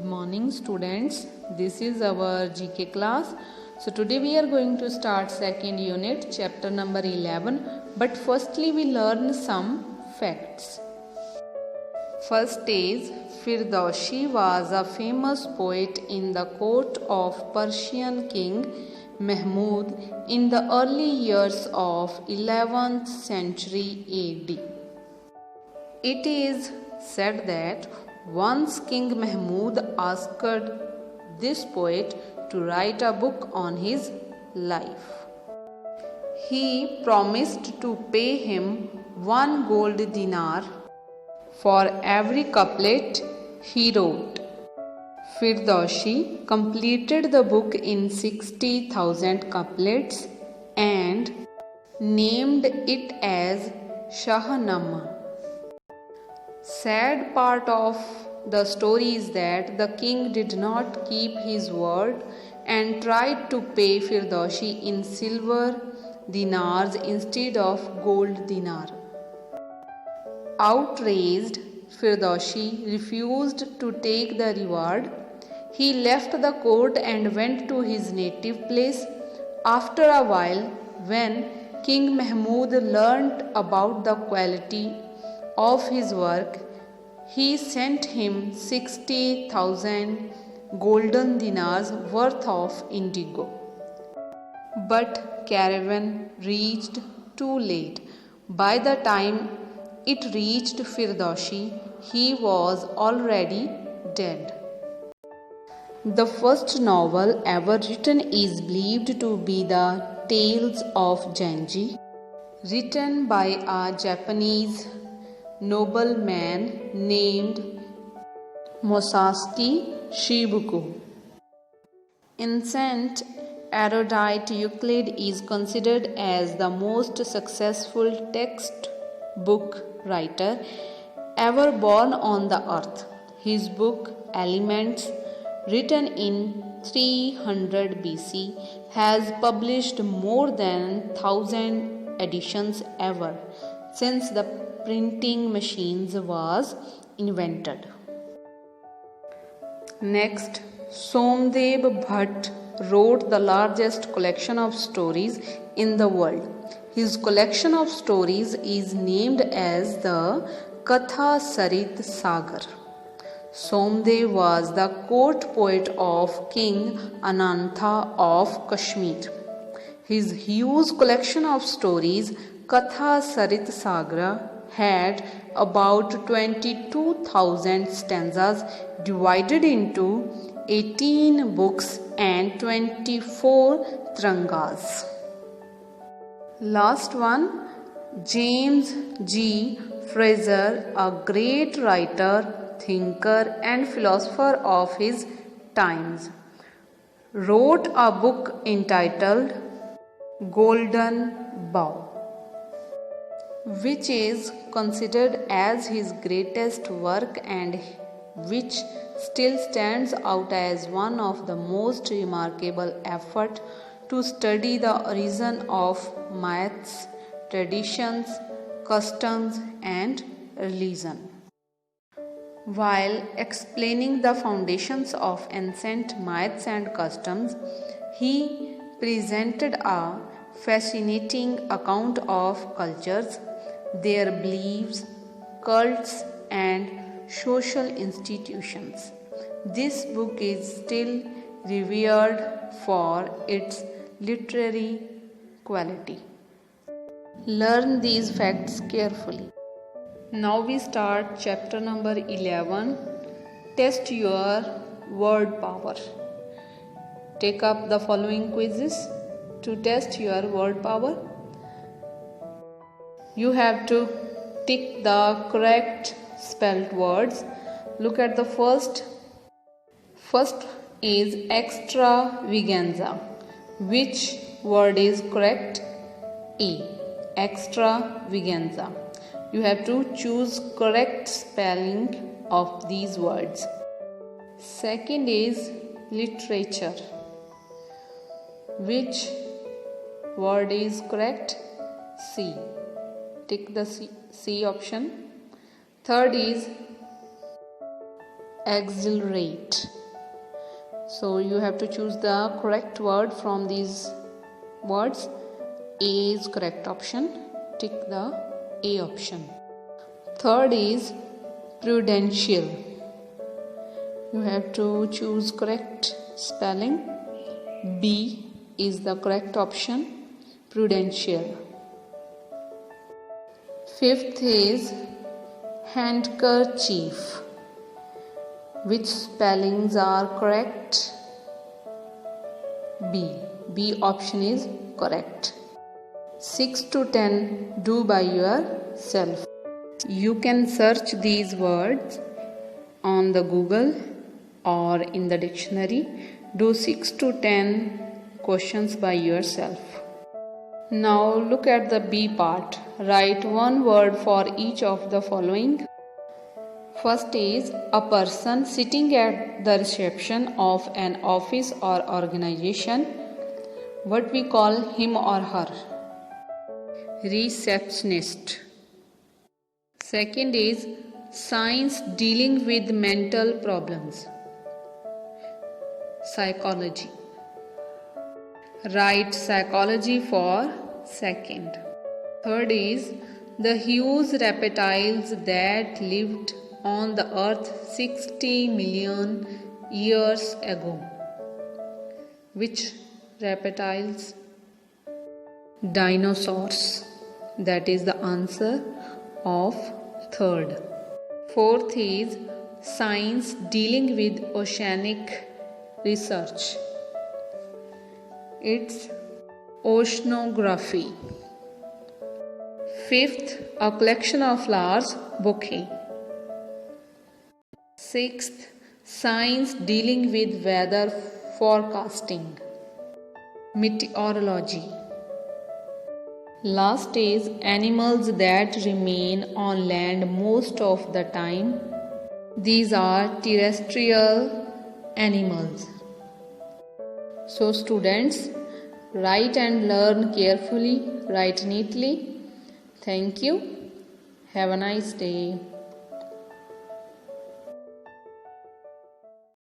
Morning students, this is our GK class. So today we are going to start second unit chapter number 11, but firstly we learn some facts. First is Firdausi was a famous poet in the court of Persian king Mahmud in the early years of 11th century AD. It is said that once King Mahmud asked this poet to write a book on his life. He promised to pay him 1 gold dinar for every couplet he wrote. Firdausi completed the book in 60,000 couplets and named it as Shahnamah. Sad part of the story is that the king did not keep his word and tried to pay Firdausi in silver dinars instead of gold dinar. Outraged, Firdausi refused to take the reward. He left the court and went to his native place. After a while, when King Mahmud learnt about the quality of his work, he sent him 60,000 golden dinars worth of indigo. But caravan reached too late. By the time it reached Firdausi, he was already dead. The first novel ever written is believed to be the Tales of Genji, written by a Japanese nobleman named Masashi Shibuku. Ancient erudite Euclid is considered as the most successful textbook writer ever born on the earth. His book Elements, written in 300 BC, has published more than 1,000 editions ever since the printing machines was invented. Next, Somdev Bhatt wrote the largest collection of stories in the world. His collection of stories is named as the Katha Sarit Sagar. Somdev was the court poet of King Anantha of Kashmir. His huge collection of stories, Katha Sarit Sagar, had about 22,000 stanzas divided into 18 books and 24 trangas. Last one, James G. Fraser, a great writer, thinker and philosopher of his times, wrote a book entitled Golden Bough, which is considered as his greatest work and which still stands out as one of the most remarkable efforts to study the origin of myths, traditions, customs, and religion. While explaining the foundations of ancient myths and customs, he presented a fascinating account of cultures, their beliefs, cults, and social institutions. This book is still revered for its literary quality. Learn these facts carefully. Now we start chapter number 11. Test your word power. Take up the following quizzes to test your word power. You have to tick the correct spelled words. Look at the first. First is extravaganza. Which word is correct? E. Extravaganza. You have to choose correct spelling of these words. Second is literature. Which word is correct? C. Tick the C option. Third is exhilarate. So you have to choose the correct word from these words. A is correct option. Tick the A option. Third is prudential. You have to choose correct spelling. B is the correct option. Prudential. Fifth is handkerchief. Which spellings are correct? B. B option is correct. 6 to 10 do by yourself. You can search these words on the Google or in the dictionary. Do 6 to 10 questions by yourself. Now look at the B part. Write one word for each of the following. First is a person sitting at the reception of an office or organization. What we call him or her? Receptionist. Second is science dealing with mental problems. Psychology. Write psychology for second. Third is the huge reptiles that lived on the earth 60 million years ago. Which reptiles? Dinosaurs. That is the answer of third. Fourth is science dealing with oceanic research. It's oceanography. Fifth, a collection of flowers, bouquet. Sixth, science dealing with weather forecasting, meteorology. Last is animals that remain on land most of the time. These are terrestrial animals. So students, write and learn carefully, write neatly. Thank you. Have a nice day.